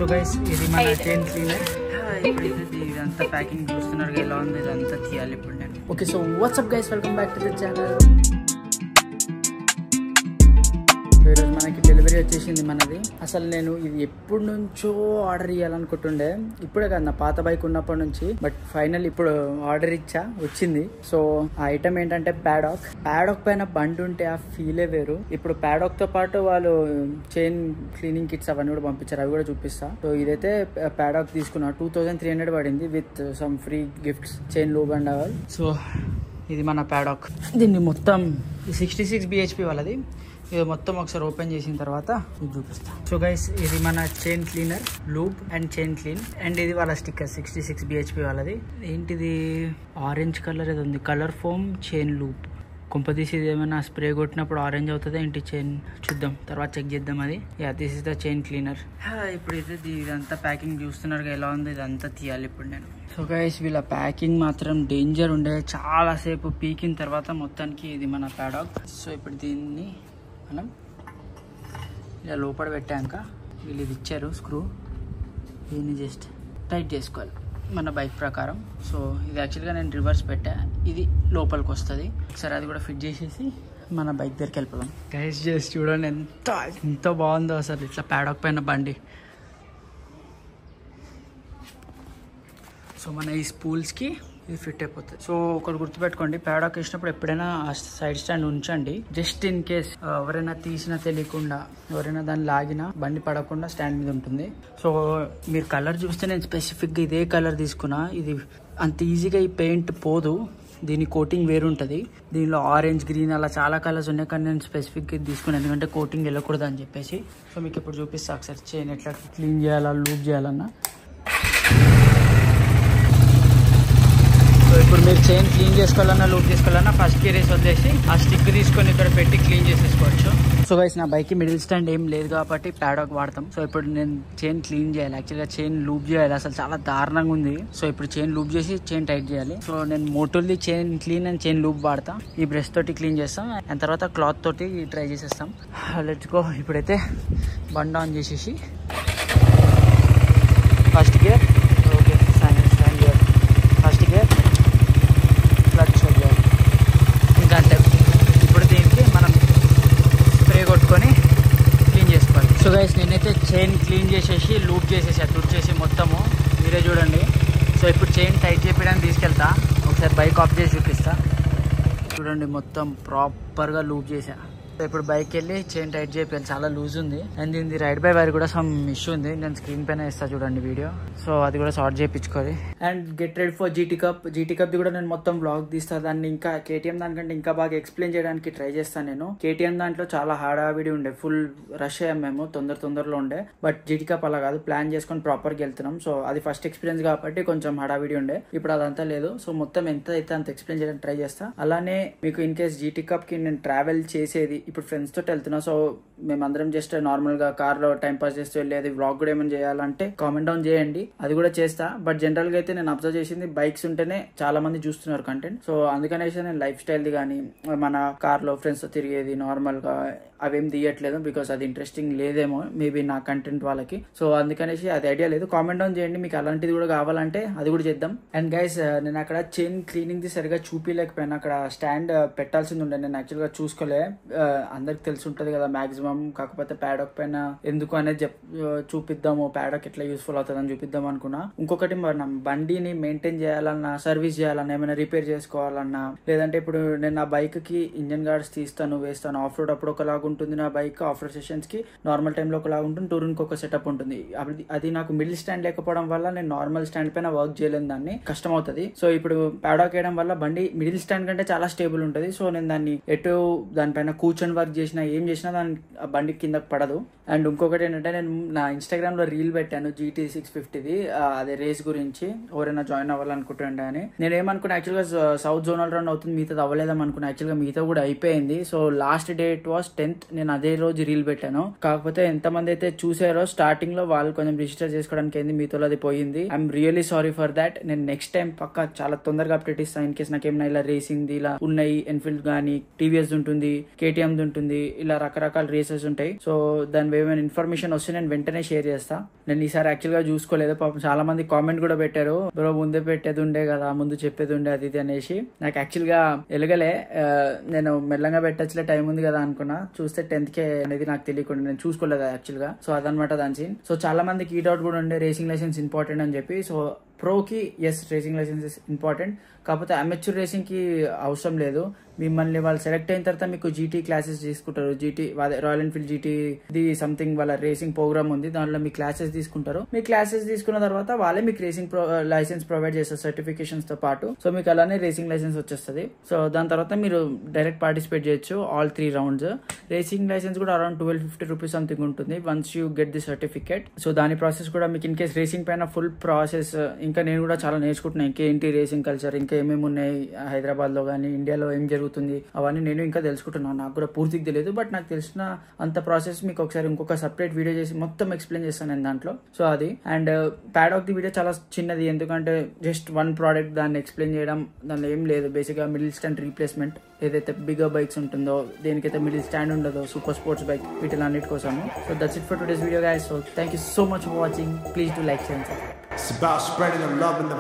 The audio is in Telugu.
సో గైస్ ఇది మన చైన్ క్లీనర్. ఇప్పుడు ఇదంతా ప్యాకింగ్ చూస్తున్నారు ఎలా ఉంది, ఇదంతా తీయాలి ఇప్పుడు నేను. Okay, so WhatsApp guys, welcome back to the channel. ఈరోజు మనకి డెలివరీ వచ్చేసింది మనది. అసలు నేను ఇది ఎప్పటి నుంచో ఆర్డర్ ఇవ్వాలనుకుంటుండే, ఇప్పుడే కాదు నా పాత బైక్ ఉన్నప్పటి నుంచి. బట్ ఫైనల్ ఇప్పుడు ఆర్డర్ ఇచ్చా, వచ్చింది. సో ఆ ఐటమ్ ఏంటంటే ప్యాడాక్. ప్యాడాక్ పైన బండి ఉంటే ఆ ఫీలే వేరు. ఇప్పుడు ప్యాడాక్ తో పాటు వాళ్ళు చైన్ క్లీనింగ్ కిట్స్ అవన్నీ కూడా పంపించారు, అవి కూడా చూపిస్తా. సో ఇదైతే ప్యాడాక్ తీసుకున్నా, 2300 పడింది with some free gifts, chain lube and all. So ఇది మన ప్యాడాక్. దీన్ని మొత్తం 66 bhp వాళ్ళది. ఇది మొత్తం ఒకసారి ఓపెన్ చేసిన తర్వాత ఇది చూపిస్తా. సో గైస్ ఇది మన chain cleaner, lube and chain clean. And ఇది వాళ్ళ స్టిక్కర్ 66 bhp వాళ్ళది. ఏంటిది ఆరెంజ్ కలర్ ఏదో ఉంది, కలర్ ఫోమ్ చైన్ లూబ్. కుంపదీసి ఇది ఏమైనా స్ప్రే కొట్టినప్పుడు ఆరెంజ్ అవుతుందా ఏంటి చైన్, చూద్దాం తర్వాత చెక్ చేద్దాం అది. This is the chain cleaner. ఇప్పుడు ఇదంతా ప్యాకింగ్ చూస్తున్నారు ఎలా ఉంది, ఇదంతా తీయాలి ఇప్పుడు నేను. సో గైస్ వీళ్ళ ప్యాకింగ్ మాత్రం డేంజర్ ఉండే, చాలాసేపు పీకిన తర్వాత మొత్తానికి ఇది మన ప్యాడాక్. సో ఇప్పుడు దీన్ని మనం ఇలా లోపల పెట్టాక వీళ్ళు ఇది ఇచ్చారు స్క్రూ, దీన్ని జస్ట్ టైట్ చేసుకోవాలి మన బైక్ ప్రకారం. సో ఇది యాక్చువల్గా నేను రివర్స్ పెట్టా, ఇది లోపలికి వస్తుంది. ఒకసారి అది కూడా ఫిట్ చేసేసి మన బైక్ దగ్గరికి వెళ్ళిపోదాం. గైస్ చేసి చూడండి ఎంత బాగుందో అసలు ఇట్లా ప్యాడాక్ పైన బండి. సో మన ఈ స్పూల్స్కి ఇది ఫిట్ అయిపోతుంది. సో ఒకటి గుర్తుపెట్టుకోండి, ప్యాడాక్ వేసినప్పుడు ఎప్పుడైనా సైడ్ స్టాండ్ ఉంచండి, జస్ట్ ఇన్ కేస్ ఎవరైనా తీసినా తెలియకుండా, ఎవరైనా దాన్ని లాగినా బండి పడకుండా స్టాండ్ మీద ఉంటుంది. సో మీరు కలర్ చూస్తే నేను స్పెసిఫిక్గా ఇదే కలర్ తీసుకున్నా. ఇది అంత ఈజీగా ఈ పెయింట్ పోదు, దీని కోటింగ్ వేరుంటుంది. దీనిలో ఆరెంజ్, గ్రీన్ అలా చాలా కలర్స్ ఉన్నాయి, కానీ నేను స్పెసిఫిక్గా ఇది తీసుకున్నాను ఎందుకంటే కోటింగ్ వెళ్ళకూడదు అని చెప్పేసి. సో మీకు ఇప్పుడు చూపిస్తా ఒకసారి చైన్ ఎట్లా క్లీన్ చేయాలా, లూప్ చేయాలన్నా. సో ఇప్పుడు మీరు చైన్ క్లీన్ చేసుకోవాలన్నా లూప్ చేసుకోవాలన్నా ఫస్ట్ గేర్ వేసి వదిలేసి ఆ స్టిక్ తీసుకొని ఇక్కడ పెట్టి క్లీన్ చేసేసుకోవచ్చు. సో గైస్ నా బైక్ మిడిల్ స్టాండ్ ఏం లేదు కాబట్టి ప్యాడాక్ వాడతాం. సో ఇప్పుడు నేను చైన్ క్లీన్ చేయాలి, యాక్చువల్గా చైన్ లూప్ చేయాలి, అసలు చాలా దారుణంగా ఉంది. సో ఇప్పుడు చైన్ లూప్ చేసి చైన్ టైట్ చేయాలి. సో నేను మోటోర్లీ chain clean and chain loop వాడతాం. ఈ బ్రష్ తోటి క్లీన్ చేస్తాం, అండ్ తర్వాత క్లాత్ తోటి ట్రై చేసేస్తాం. Let's go. ఇప్పుడైతే బండి ఆన్ చేసేసి first gear, okay stand gear, first gear, clutch వదిలేయాలి. ఇంకా అంతే. ఇప్పుడు దీనికి మనం స్ప్రే కొట్టుకొని క్లీన్ చేసుకోవాలి. సో గైస్ నేనైతే చైన్ క్లీన్ చేసేసి లూప్ చేసేసా, తుడిచేసి మొత్తము, మీరే చూడండి. సో ఇప్పుడు చైన్ టైట్ చేయడానికి తీసుకెళ్తా, ఒకసారి బైక్ ఆఫ్ చేసి చూపిస్తా. చూడండి మొత్తం ప్రాపర్గా లూప్ చేసా. సో ఇప్పుడు బైక్ వెళ్ళి చైన్ టైట్ చేయాలి, చాలా లూజ్ ఉంది. అండ్ దీని రైడ్ బై వైర్ కూడా సమ్ ఇష్యూ ఉంది, నేను స్క్రీన్ పైన ఇస్తా చూడండి వీడియో. సో అది కూడా సార్ట్ చేయించుకోవాలి. And get ready for GT cup. GT cup the కూడా నేను మొత్తం బ్లాగ్ తీస్తా. దాన్ని ఇంకా కేటీఎం దానికంటే ఇంకా బాగా ఎక్స్ప్లెయిన్ చేయడానికి ట్రై చేస్తాను నేను. కేటీఎం దాంట్లో చాలా హడావిడి ఉండే, ఫుల్ రష్ అయ్యాం మేము, తొందరలో ఉండే. బట్ జీటీ కప్ అలా కాదు, ప్లాన్ చేసుకొని ప్రాపర్గా వెళ్తున్నాం. సో అది ఫస్ట్ ఎక్స్పీరియన్స్ కాబట్టి కొంచెం హడావిడి ఉండే, ఇప్పుడు అదంతా లేదు. సో మొత్తం ఎంత అయితే అంత ఎక్స్ప్లెయిన్ చేయడానికి ట్రై చేస్తా. అలానే మీకు ఇన్ కేస్ జీటీ కప్ కి నేను ట్రావెల్ చేసేది ఇప్పుడు ఫ్రెండ్స్ తోటి వెళ్తున్నా. సో మేమందరం జస్ట్ నార్మల్ గా కార్ లో టైం పాస్ చేస్తూ వెళ్ళేది. వ్లాగ్ కూడా ఏమైనా చేయాలంటే కామెంట్ డౌన్ చేయండి, అది కూడా చేస్తా. బట్ జనరల్ గా అయితే నేను అబ్జర్వ్ చేసింది బైక్స్ ఉంటేనే చాలా మంది చూస్తున్నారు కంటెంట్. సో అందుకనేసి నేను లైఫ్ స్టైల్ ది కానీ మన కార్ లో ఫ్రెండ్స్ తో తిరిగేది నార్మల్ గా అవేం తీయట్లేదు, బికాస్ అది ఇంట్రెస్టింగ్ లేదేమో మేబీ నా కంటెంట్ వాళ్ళకి. సో అందుకనేసి అది ఐడియా లేదు. కామెంట్ డౌన్ చేయండి మీకు అలాంటిది కూడా కావాలంటే, అది కూడా చేద్దాం. అండ్ గైస్ నేను అక్కడ చైన్ క్లీనింగ్ ది సరిగా చూపించలేకపోయినా, అక్కడ స్టాండ్ పెట్టాల్సింది ఉండే, నేను యాక్చువల్ గా చూసుకోలే. అందరికి తెలిసి ఉంటది కదా మాక్సిమం, కాకపోతే ప్యాడాక్ పైన ఎందుకు అనేది చూపిద్దాము, ప్యాడాక్ ఎట్లా యూస్ఫుల్ అవుతుందని చూపిద్దాం అనుకున్నా. ఇంకొకటి మనం బండిని మెయింటైన్ చేయాలన్నా, సర్వీస్ చేయాలన్నా, ఏమైనా రిపేర్ చేసుకోవాలన్నా, లేదంటే ఇప్పుడు నేను నా బైక్ కి ఇంజన్ గార్డ్స్ తీస్తాను వేస్తాను, ఆఫ్ రోడ్ అప్పుడు ఒకలాగా ఉంటుంది నా బైక్, ఆఫ్ రోడ్ సెషన్స్ కి నార్మల్ టైంలో ఒకలాగా ఉంటుంది, టూరింగ్ కి ఒక సెటప్ ఉంటుంది. అది నాకు మిడిల్ స్టాండ్ లేకపోవడం వల్ల నేను నార్మల్ స్టాండ్ పైన వర్క్ చేయలేను, దాన్ని కష్టం అవుతుంది. సో ఇప్పుడు ప్యాడాక్ వేయడం వల్ల బండి మిడిల్ స్టాండ్ కంటే చాలా స్టేబుల్ ఉంటుంది. సో నేను దాన్ని ఎటు దానిపైన కూర్చొని వర్క్ చేసినా ఏం చేసినా దాని బండి కిందకి పడదు. అండ్ ఇంకొకటి ఏంటంటే నేను నా ఇన్స్టాగ్రామ్ లో రీల్ పెట్టాను GT 650ది, అదే రేస్ గురించి, ఎవరైనా జాయిన్ అవ్వాలనుకుంటుండే అని. నేను ఏమనుకున్నా యాక్చువల్గా సౌత్ జోనల్ రన్ అవుతుంది, మిగతాది అవ్వలేదని అనుకున్నా. యాక్చువల్గా మిగతా కూడా అయిపోయింది. So last date was 10th, 10th నేను అదే రోజు రీల్ పెట్టాను. కాకపోతే ఎంతమంది అయితే చూసారో స్టార్టింగ్ లో వాళ్ళు కొంచెం రిజిస్టర్ చేసుకోవడానికి ఏంది మీతో అది పోయింది. I'm really sorry for that. నేను నెక్స్ట్ టైం పక్కా చాలా తొందరగా అప్డేట్ ఇస్తాను. ఇన్ కేస్ నాకేమైనా ఇలా రేసింగ్ ఇలా ఉన్నాయి, ఎన్ఫీల్డ్ గానీ టీవీఎస్ ఉంటుంది, కేటీఎం ఉంటుంది, ఇలా రకరకాల రేసెస్ ఉంటాయి. సో దాని ఏమైనా ఇన్ఫర్మేషన్ వస్తే నేను వెంటనే షేర్ చేస్తా. నేను ఈసారి యాక్చువల్ గా చూసుకోలేదు. పాపం చాలా మంది కామెంట్ కూడా పెట్టారు, బ్రో ముందే పెట్టేది ఉండే కదా, ముందు చెప్పేది ఉండే అది ఇది అనేసి. నాకు యాక్చువల్ గా ఎలగలే, నేను మెల్లంగా పెట్టచ్చులే టైం ఉంది కదా అనుకున్నా. చూస్తే 10th కే అనేది నాకు తెలియకుండా నేను చూసుకోలేదు యాక్చువల్ గా. సో అదనమాట దాని సీన్. సో చాలా మందికి ఈ డౌట్ కూడా ఉండే రేసింగ్ లైసెన్స్ ఇంపార్టెంట్ అని చెప్పి. సో ప్రోకి ఎస్ రేసింగ్ లైసెన్స్ ఇస్ ఇంపార్టెంట్, కాకపోతే అమెచ్యూర్ రేసింగ్ కి అవసరం లేదు. మిమ్మల్ని వాళ్ళు సెలెక్ట్ అయిన తర్వాత మీకు జీటీ క్లాసెస్ తీసుకుంటారు. జీటీ రాయల్ ఎన్ఫీల్డ్ జీటీ ఇది సంథింగ్ వాళ్ళ రేసింగ్ ప్రోగ్రామ్ ఉంది, దాంట్లో మీ క్లాసెస్ తీసుకుంటారు. మీ క్లాసెస్ తీసుకున్న తర్వాత వాళ్ళే మీకు రేసింగ్ లైసెన్స్ ప్రొవైడ్ చేస్తారు సర్టిఫికేషన్స్ తో పాటు. సో మీకు అలానే రేసింగ్ లైసెన్స్ వచ్చేస్తుంది. సో దాని తర్వాత మీరు డైరెక్ట్ పార్టిసిపేట్ చేయొచ్చు ఆల్ 3 రౌండ్స్. రేసింగ్ లైసెన్స్ కూడా అరౌండ్ 1250 రూపీస్ సంథింగ్ ఉంటుంది once you get the certificate. So దాని ప్రాసెస్ కూడా మీకు ఇన్ కేస్ రేసింగ్ పైన ఫుల్ ప్రాసెస్, ఇంకా నేను కూడా చాలా నేర్చుకుంటున్నాను. ఇంకేంటి రేసింగ్ కల్చర్, ఇంకా ఏమేమి ఉన్నాయి హైదరాబాద్ లో కానీ ఇండియాలో ఏం జరుగుతుంది అవన్నీ నేను ఇంకా తెలుసుకుంటున్నాను. నాకు కూడా పూర్తిగా తెలియదు, బట్ నాకు తెలిసిన అంత ప్రాసెస్ మీకు ఒకసారి ఇంకొక సపరేట్ వీడియో చేసి మొత్తం ఎక్స్ప్లెయిన్ చేస్తాను నేను దాంట్లో. సో అది అండ్ ప్యాడాక్ ది వీడియో చాలా చిన్నది, ఎందుకంటే జస్ట్ 1 ప్రోడక్ట్ దాన్ని ఎక్స్ప్లెయిన్ చేయడం, దానిలో ఏం లేదు. బేసిక్ గా మిడిల్ స్టాండ్ రీప్లేస్మెంట్, ఏదైతే బిగ్గర్ బైక్స్ ఉంటుందో దేనికైతే మిడిల్ స్టాండ్ ఉండదో సూపర్ స్పోర్ట్స్ బైక్, వీటిలన్నిటి కోసము. So that's it for today's video guys. So thank you so much for watching. Please do like, share, It's about spreading the love and the